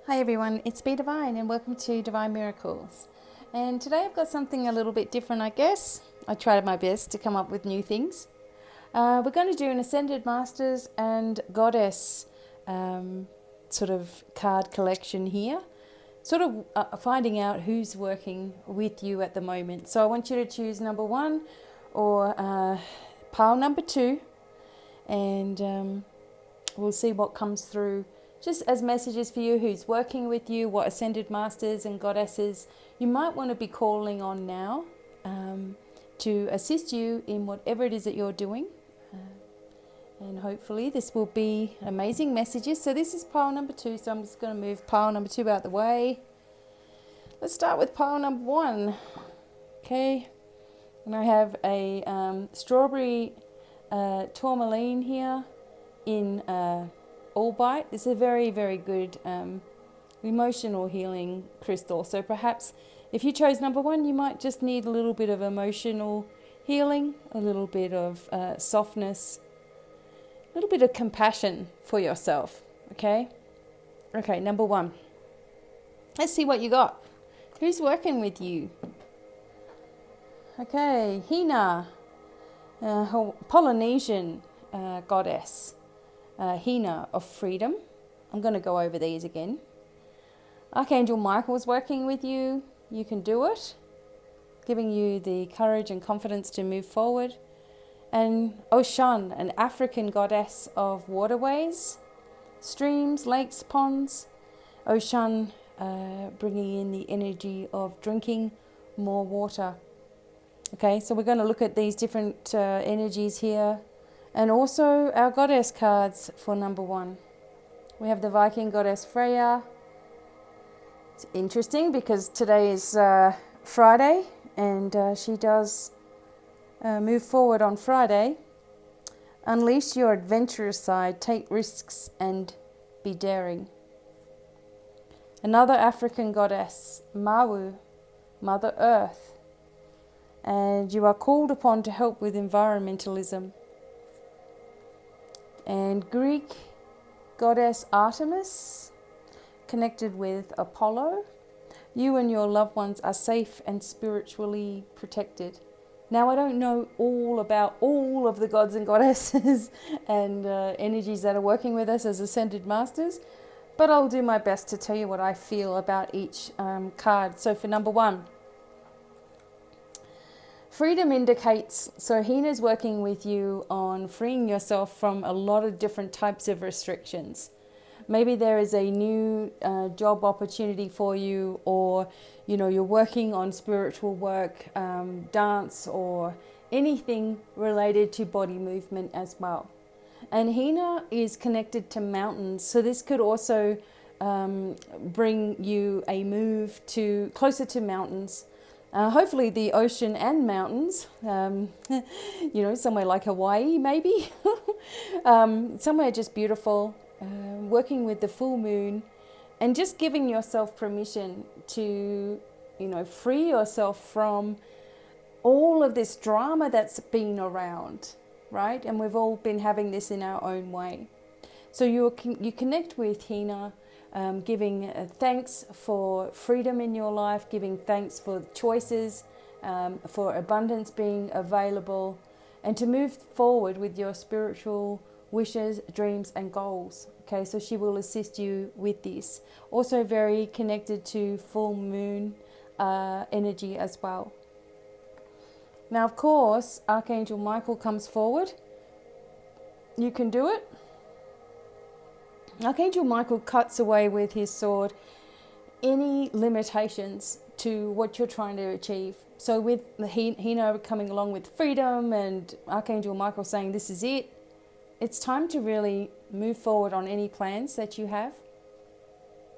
Hi everyone, it's BDevine and welcome to Divine Miracles. And today I've got something a little bit different, I guess. I tried my best to come up with new things. We're going to do an Ascended Masters and Goddess sort of card collection here. Sort of finding out who's working with you at the moment. So I want you to choose number 1 or pile number 2, and we'll see what comes through just as messages for you, who's working with you, what Ascended Masters and Goddesses you might want to be calling on now to assist you in whatever it is that you're doing. And hopefully this will be amazing messages. So this is pile number 2, so I'm just going to move pile number 2 out the way. Let's start with pile number 1. Okay, and I have a strawberry tourmaline here in All Bite. This is a very, very good emotional healing crystal. So perhaps if you chose number 1, you might just need a little bit of emotional healing, a little bit of softness, a little bit of compassion for yourself. Okay, number 1. Let's see what you got. Who's working with you? Okay, Hina, Polynesian goddess. Hina of freedom. I'm going to go over these again. Archangel Michael's working with you. You can do it, giving you the courage and confidence to move forward. And Oshan, an African goddess of waterways, streams, lakes, ponds. Oshan bringing in the energy of drinking more water. Okay, so we're going to look at these different energies here. And also our goddess cards for number 1. We have the Viking goddess Freya. It's interesting because today is Friday, and she does move forward on Friday. Unleash your adventurous side, take risks and be daring. Another African goddess, Mawu, Mother Earth. And you are called upon to help with environmentalism. And Greek goddess Artemis, connected with Apollo. You and your loved ones are safe and spiritually protected. Now, I don't know all about all of the gods and goddesses and energies that are working with us as Ascended Masters, but I'll do my best to tell you what I feel about each card. So for number 1, freedom indicates, so Hina's working with you on freeing yourself from a lot of different types of restrictions. Maybe there is a new job opportunity for you, or you're working on spiritual work, dance, or anything related to body movement as well. And Hina is connected to mountains, so this could also bring you a move to closer to mountains. Hopefully the ocean and mountains, somewhere like Hawaii maybe, somewhere just beautiful, working with the full moon and just giving yourself permission to, free yourself from all of this drama that's been around, right? And we've all been having this in our own way. So you connect with Hina, giving thanks for freedom in your life, giving thanks for choices, for abundance being available, and to move forward with your spiritual wishes, dreams, and goals. Okay, so she will assist you with this. Also very connected to full moon energy as well. Now, of course, Archangel Michael comes forward. You can do it. Archangel Michael cuts away with his sword any limitations to what you're trying to achieve. So with the Hina coming along with freedom and Archangel Michael saying this is it, it's time to really move forward on any plans that you have.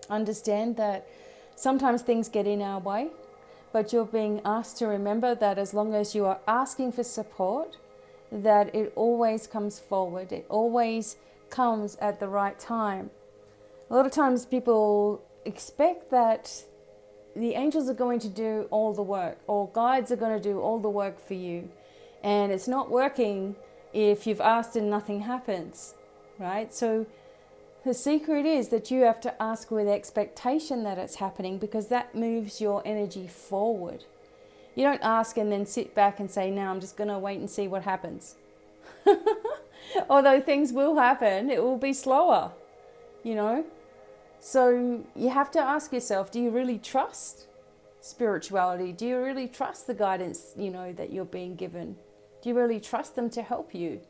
Understand that sometimes things get in our way, but you're being asked to remember that as long as you are asking for support, that it always comes forward. It always comes at the right time. A lot of times people expect that the angels are going to do all the work, or guides are going to do all the work for you, and it's not working if you've asked and nothing happens, right? So The secret is that you have to ask with expectation that it's happening, because that moves your energy forward. You don't ask and then sit back and say, now I'm just going to wait and see what happens. Although things will happen, it will be slower, you know. So you have to ask yourself, do you really trust spirituality? Do you really trust the guidance, you know, that you're being given? Do you really trust them to help you?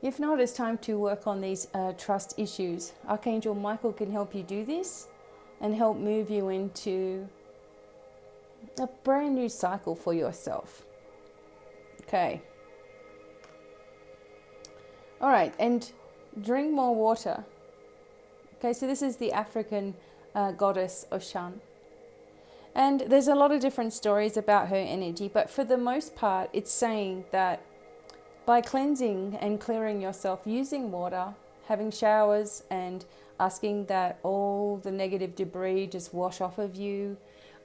If not, it's time to work on these trust issues. Archangel Michael can help you do this and help move you into a brand new cycle for yourself. Okay. All right, and drink more water. Okay, so this is the African goddess Oshan. And there's a lot of different stories about her energy, but for the most part, it's saying that by cleansing and clearing yourself using water, having showers and asking that all the negative debris just wash off of you,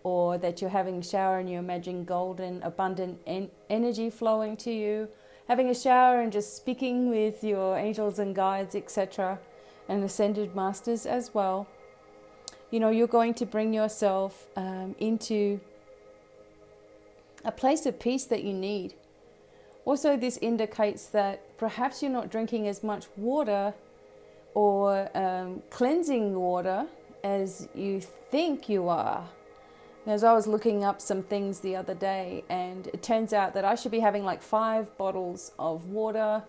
or that you're having a shower and you imagine golden, abundant energy flowing to you, having a shower and just speaking with your angels and guides, etc., and ascended masters as well. You know, you're going to bring yourself into a place of peace that you need. Also, this indicates that perhaps you're not drinking as much water or cleansing water as you think you are. As I was looking up some things the other day, and it turns out that I should be having like 5 bottles of water,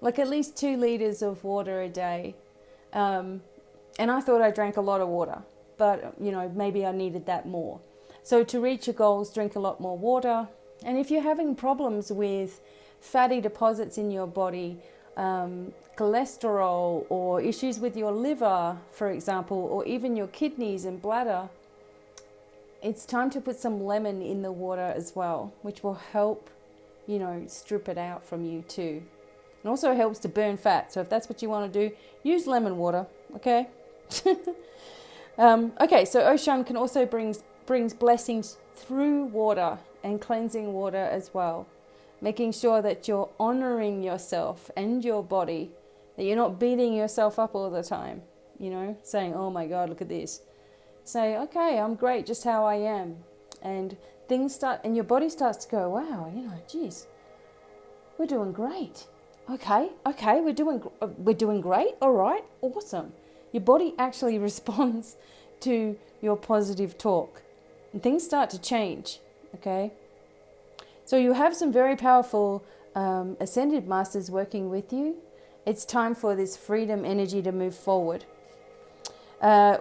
like at least 2 liters of water a day. And I thought I drank a lot of water, but you know, maybe I needed that more. So to reach your goals, drink a lot more water. And if you're having problems with fatty deposits in your body, cholesterol, or issues with your liver, for example, or even your kidneys and bladder, it's time to put some lemon in the water as well, which will help, you know, strip it out from you too. It also helps to burn fat. So if that's what you want to do, use lemon water, okay? Okay, so Oshan can also brings blessings through water and cleansing water as well. Making sure that you're honoring yourself and your body, that you're not beating yourself up all the time, you know, saying, oh my God, look at this. Say, okay, I'm great just how I am. And things start, and your body starts to go, wow, you know, geez, we're doing great. Okay, we're doing great. All right, awesome. Your body actually responds to your positive talk, and things start to change. Okay, so you have some very powerful ascended masters working with you. It's time for this freedom energy to move forward.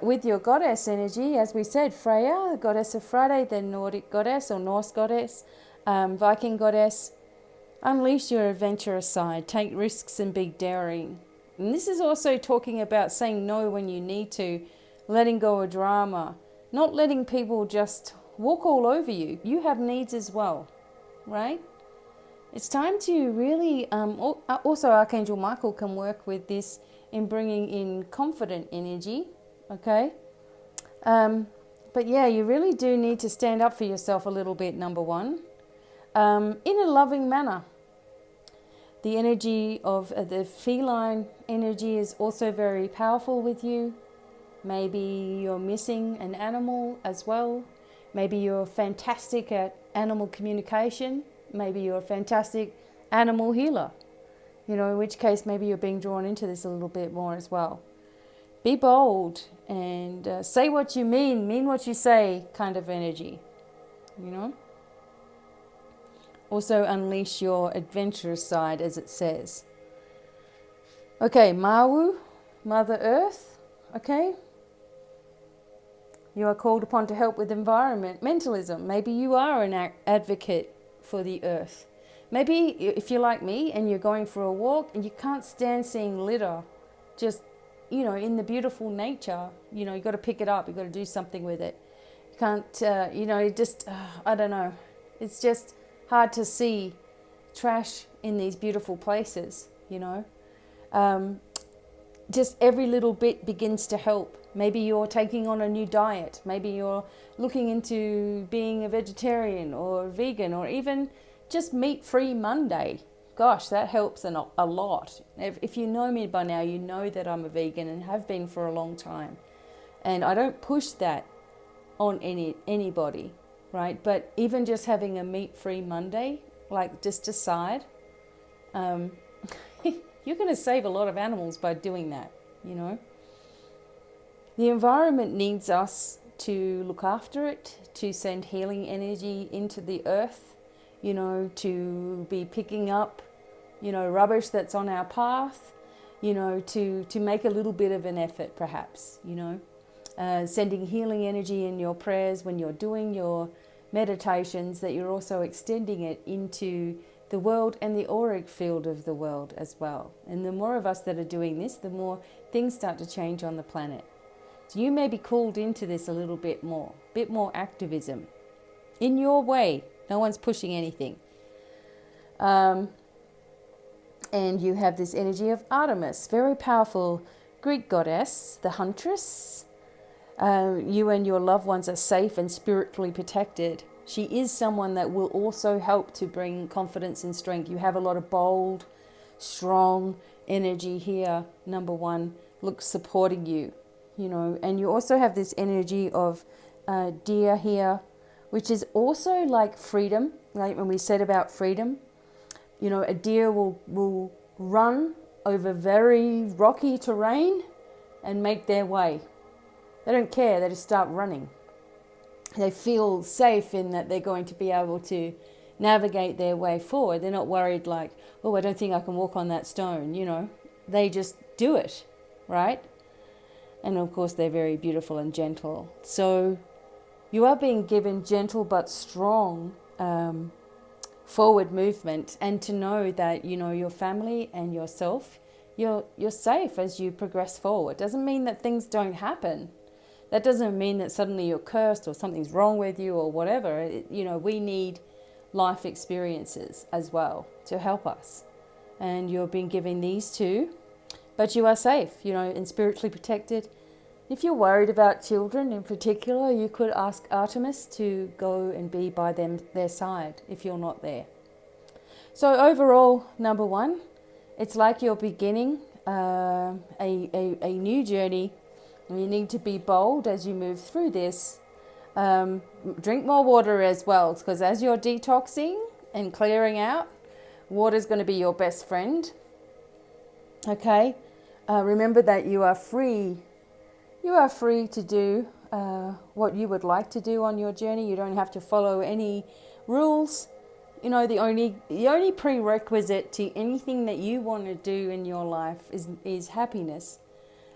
With your goddess energy, as we said, Freya, the goddess of Friday, the Nordic goddess or Norse goddess, Viking goddess. Unleash your adventurous side, take risks and be daring. And this is also talking about saying no when you need to, letting go of drama, not letting people just walk all over you. You have needs as well, right? It's time to really, also Archangel Michael can work with this in bringing in confident energy, okay? But yeah, you really do need to stand up for yourself a little bit, number one, in a loving manner. The energy of the feline energy is also very powerful with you. Maybe you're missing an animal as well. Maybe you're fantastic at animal communication. Maybe you're a fantastic animal healer. You know, in which case maybe you're being drawn into this a little bit more as well. Be bold and say what you mean what you say kind of energy, you know. Also unleash your adventurous side, as it says. Okay, Mawu, Mother Earth, okay. You are called upon to help with environmentalism. Maybe you are an advocate for the earth. Maybe if you're like me and you're going for a walk and you can't stand seeing litter, just, you know, in the beautiful nature, you know, you've got to pick it up, you've got to do something with it. You can't, you know, just, I don't know. It's just hard to see trash in these beautiful places, you know. Just every little bit begins to help. Maybe you're taking on a new diet. Maybe you're looking into being a vegetarian or vegan, or even just meat-free Monday. gosh, that helps a lot. If you know me by now, you know that I'm a vegan and have been for a long time. And I don't push that on anybody, right? But even just having a meat-free Monday, like just decide, you're going to save a lot of animals by doing that, you know. The environment needs us to look after it, to send healing energy into the earth, you know, to be picking up, you know, rubbish that's on our path, you know, to make a little bit of an effort perhaps, you know. Sending healing energy in your prayers when you're doing your meditations, that you're also extending it into the world and the auric field of the world as well. And the more of us that are doing this, the more things start to change on the planet. So you may be called into this a little bit more activism in your way. No one's pushing anything. And you have this energy of Artemis, very powerful Greek goddess, the huntress. You and your loved ones are safe and spiritually protected. She is someone that will also help to bring confidence and strength. You have a lot of bold, strong energy here, number one, looks supporting you, you know. And you also have this energy of deer here, which is also like freedom, like when we said about freedom. You know, a deer will run over very rocky terrain and make their way. They don't care, they just start running. They feel safe in that they're going to be able to navigate their way forward. They're not worried like, oh, I don't think I can walk on that stone, you know. They just do it, right? And of course, they're very beautiful and gentle. So you are being given gentle but strong forward movement, and to know that, you know, your family and yourself, you're safe as you progress forward. Doesn't mean that things don't happen. That doesn't mean that suddenly you're cursed or something's wrong with you or whatever. You know, we need life experiences as well to help us. And you're being given these too, but you are safe, you know, and spiritually protected. If you're worried about children in particular, you could ask Artemis to go and be by their side if you're not there. So overall, number one, it's like you're beginning a new journey. You need to be bold as you move through this. Drink more water as well, because as you're detoxing and clearing out, water is going to be your best friend. Okay? Remember that you are free. You are free to do what you would like to do on your journey. You don't have to follow any rules. You know, the only prerequisite to anything that you want to do in your life is happiness.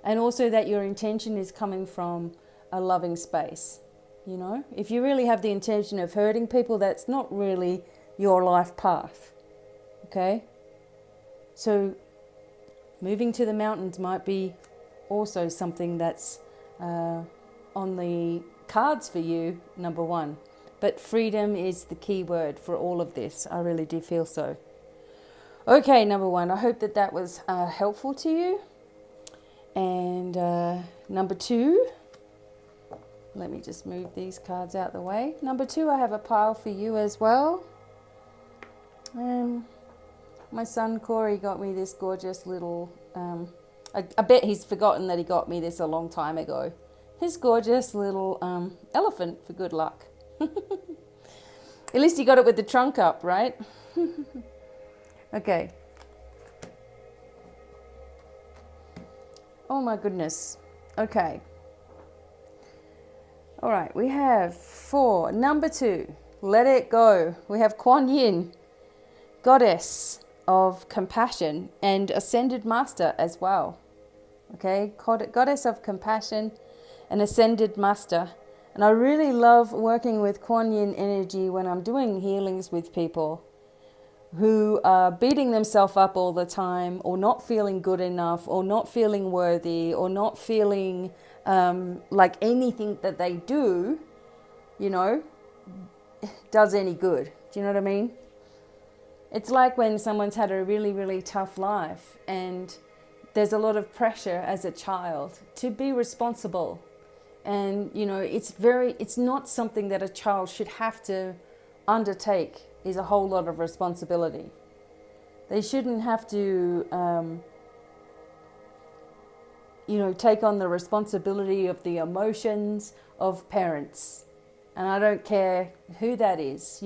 And also that your intention is coming from a loving space, you know. If you really have the intention of hurting people, that's not really your life path, okay? So moving to the mountains might be also something that's on the cards for you, number one. But freedom is the key word for all of this. I really do feel so. Okay, number one, I hope that was helpful to you. And number two, let me just move these cards out the way. Number two, I have a pile for you as well. My son Corey got me this gorgeous little, I bet he's forgotten that he got me this a long time ago. His gorgeous little elephant for good luck. At least he got it with the trunk up, right? Okay. Oh my goodness. Okay. All right, we have for number two, let it go. We have Kuan Yin, goddess of compassion and ascended master as well. Okay, goddess of compassion and ascended master. And I really love working with Kuan Yin energy when I'm doing healings with people who are beating themselves up all the time, or not feeling good enough, or not feeling worthy, or not feeling like anything that they do, you know, does any good. Do you know what I mean? It's like when someone's had a really, really tough life and there's a lot of pressure as a child to be responsible. And, you know, it's not something that a child should have to undertake, is a whole lot of responsibility. They shouldn't have to, take on the responsibility of the emotions of parents. And I don't care who that is,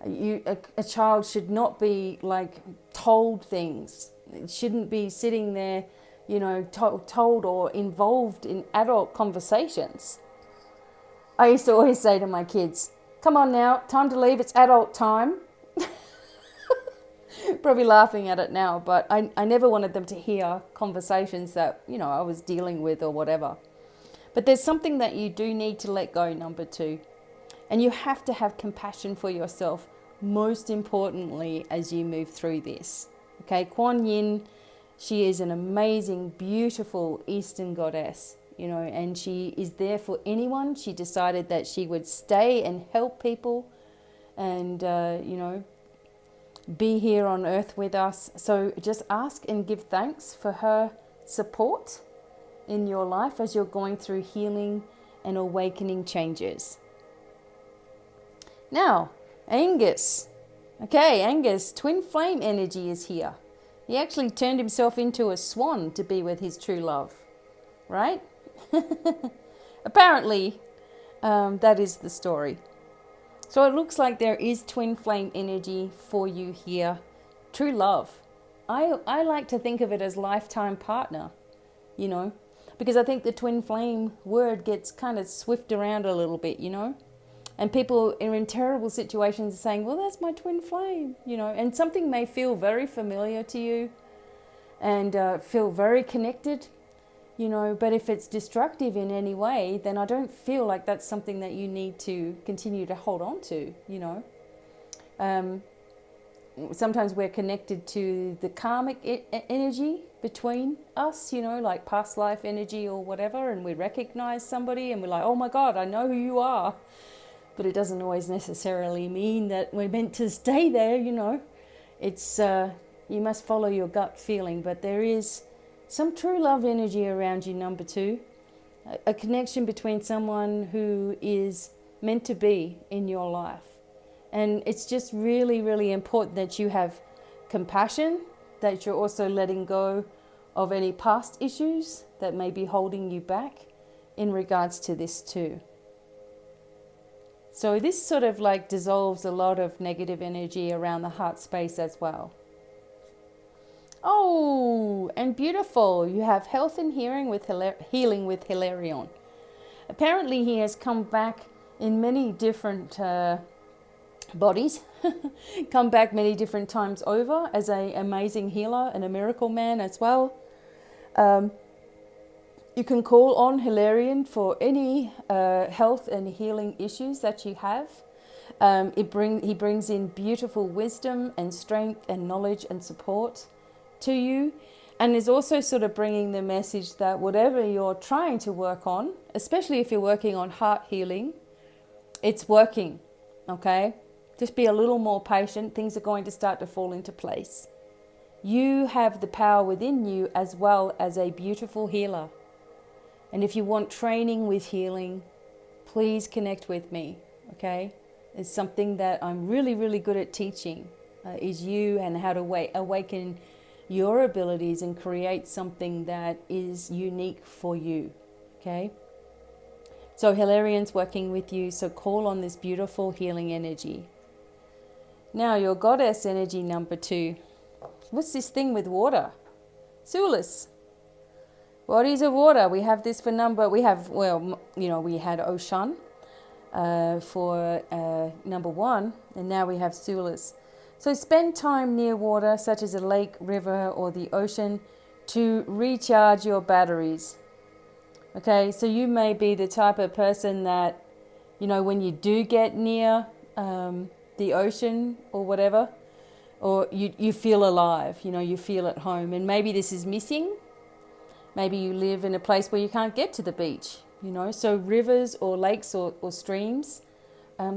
a child should not be like told things. It shouldn't be sitting there, told or involved in adult conversations. I used to always say to my kids, come on now, time to leave, it's adult time. Probably laughing at it now, but I never wanted them to hear conversations that, I was dealing with or whatever. But there's something that you do need to let go, number 2. And you have to have compassion for yourself, most importantly, as you move through this. Okay, Kuan Yin, she is an amazing, beautiful Eastern goddess, and she is there for anyone. She decided that she would stay and help people and, be here on earth with us. So just ask and give thanks for her support in your life as you're going through healing and awakening changes. Now, Angus. Okay, Angus, twin flame energy is here. He actually turned himself into a swan to be with his true love, right? Apparently, that is the story. So it looks like there is twin flame energy for you here. True love. I like to think of it as lifetime partner, because I think the twin flame word gets kind of swift around a little bit, And people are in terrible situations saying, well, that's my twin flame, and something may feel very familiar to you and feel very connected, but if it's destructive in any way, then I don't feel like that's something that you need to continue to hold on to, Sometimes we're connected to the karmic energy between us, like past life energy or whatever, and we recognize somebody and we're like, oh my God, I know who you are. But it doesn't always necessarily mean that we're meant to stay there, It's, you must follow your gut feeling, but there is some true love energy around you, number 2. A connection between someone who is meant to be in your life. And it's just really, really important that you have compassion, that you're also letting go of any past issues that may be holding you back in regards to this too. So this sort of like dissolves a lot of negative energy around the heart space as well. Oh, and beautiful. You have health and healing with Hilarion. Apparently he has come back in many different bodies, come back many different times over as an amazing healer and a miracle man as well. You can call on Hilarion for any health and healing issues that you have. He brings in beautiful wisdom and strength and knowledge and support to you, and is also sort of bringing the message that whatever you're trying to work on, especially if you're working on heart healing, it's working, okay? Just be a little more patient. Things are going to start to fall into place. You have the power within you as well as a beautiful healer. And if you want training with healing, please connect with me, okay? It's something that I'm really, really good at teaching, is you and how to awaken your abilities and create something that is unique for you, okay? So Hilarion's working with you, so call on this beautiful healing energy. Now your goddess energy, number 2. What's this thing with water? Sulis. Bodies of water. We have this for number, we had Oshan for number 1, and now we have Sulis. So spend time near water, such as a lake, river, or the ocean, to recharge your batteries. Okay, so you may be the type of person that, when you do get near the ocean or whatever, or you feel alive, you feel at home. And maybe this is missing. Maybe you live in a place where you can't get to the beach, So rivers or lakes or streams,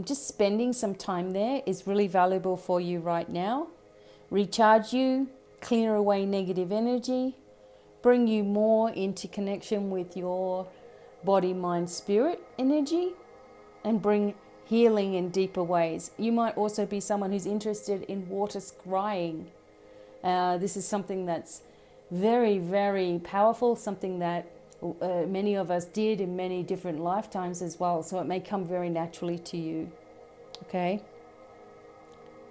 just spending some time there is really valuable for you right now. Recharge you, clear away negative energy, bring you more into connection with your body, mind, spirit energy, and bring healing in deeper ways. You might also be someone who's interested in water scrying, This is something that's very, very powerful, something that many of us did in many different lifetimes as well. So it may come very naturally to you. Okay.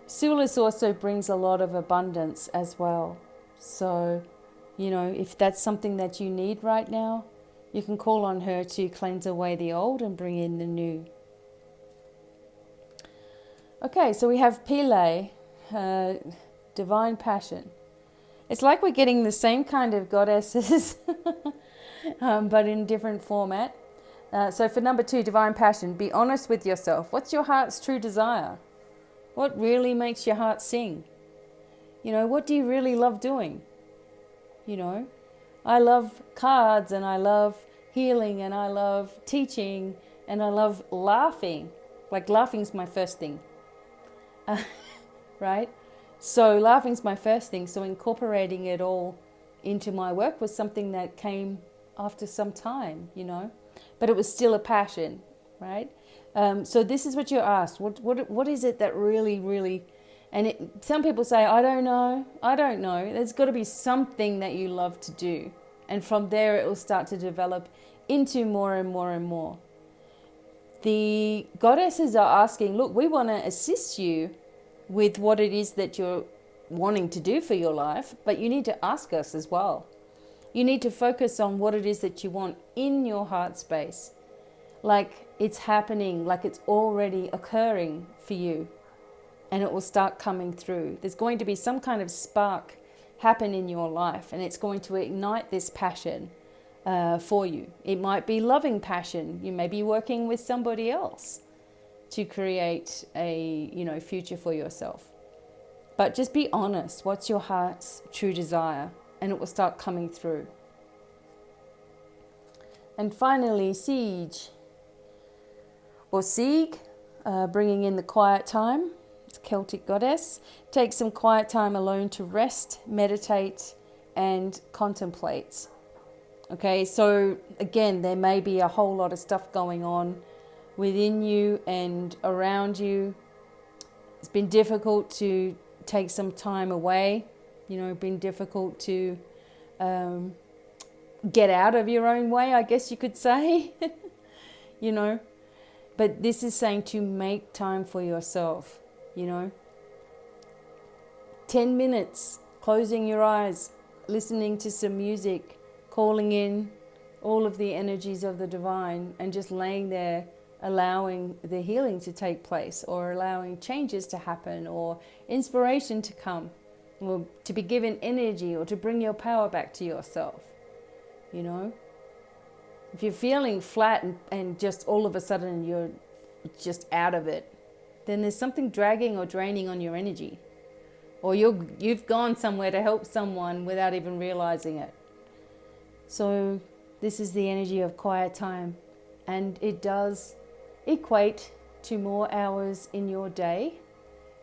Sulis also brings a lot of abundance as well. So, if that's something that you need right now, you can call on her to cleanse away the old and bring in the new. Okay, so we have Pele, divine passion. It's like we're getting the same kind of goddesses, but in different format. So for number 2, divine passion, be honest with yourself. What's your heart's true desire? What really makes your heart sing? What do you really love doing? I love cards, and I love healing, and I love teaching, and I love laughing. Like laughing's my first thing. Right? So laughing's my first thing. So incorporating it all into my work was something that came after some time, but it was still a passion, right? So this is what you're asked. What is it that really, and some people say, I don't know. There's got to be something that you love to do. And from there, it will start to develop into more and more and more. The goddesses are asking, look, we want to assist you with what it is that you're wanting to do for your life, but you need to ask us as well. You need to focus on what it is that you want in your heart space. Like it's happening, like it's already occurring for you, and it will start coming through. There's going to be some kind of spark happen in your life, and it's going to ignite this passion for you. It might be loving passion. You may be working with somebody else to create a future for yourself. But just be honest. What's your heart's true desire? And it will start coming through. And finally, Siege or Sieg, bringing in the quiet time. It's a Celtic goddess. Take some quiet time alone to rest, meditate, and contemplate. Okay, so again, there may be a whole lot of stuff going on within you and around you. It's been difficult to take some time away, been difficult to get out of your own way, I guess you could say, But this is saying to make time for yourself, 10 minutes, closing your eyes, listening to some music, calling in all of the energies of the divine and just laying there, allowing the healing to take place, or allowing changes to happen, or inspiration to come, or to be given energy, or to bring your power back to yourself. If you're feeling flat and just all of a sudden you're just out of it, then there's something dragging or draining on your energy, or you've gone somewhere to help someone without even realizing it. So this is the energy of quiet time, and it does equate to more hours in your day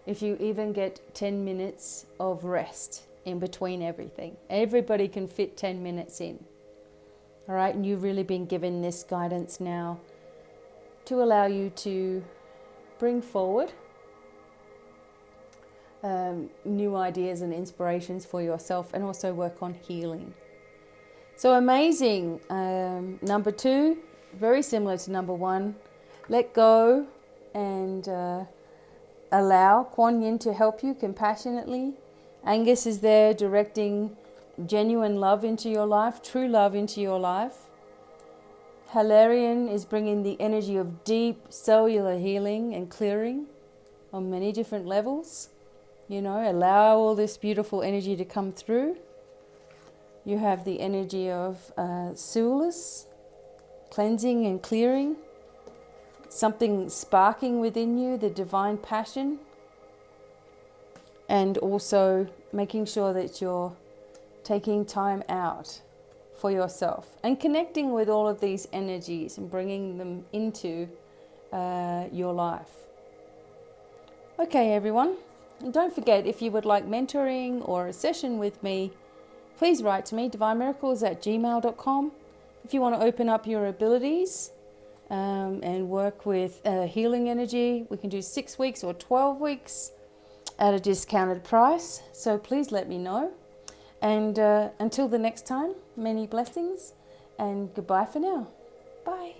if you even get 10 minutes of rest in between everything. Everybody can fit 10 minutes in. All right, and you've really been given this guidance now to allow you to bring forward new ideas and inspirations for yourself, and also work on healing. So amazing. Number 2, very similar to number 1. Let go and allow Kuan Yin to help you compassionately. Angus is there directing genuine love into your life, true love into your life. Hilarion is bringing the energy of deep cellular healing and clearing on many different levels. Allow all this beautiful energy to come through. You have the energy of Sulis, cleansing and clearing. Something sparking within you, the divine passion. And also making sure that you're taking time out for yourself and connecting with all of these energies and bringing them into your life. Okay, everyone. And don't forget, if you would like mentoring or a session with me, please write to me, devinemiracles@gmail.com. If you want to open up your abilities and work with healing energy, we can do 6 weeks or 12 weeks. at a discounted price. So please let me know. And until the next time, many blessings and goodbye for now. Bye.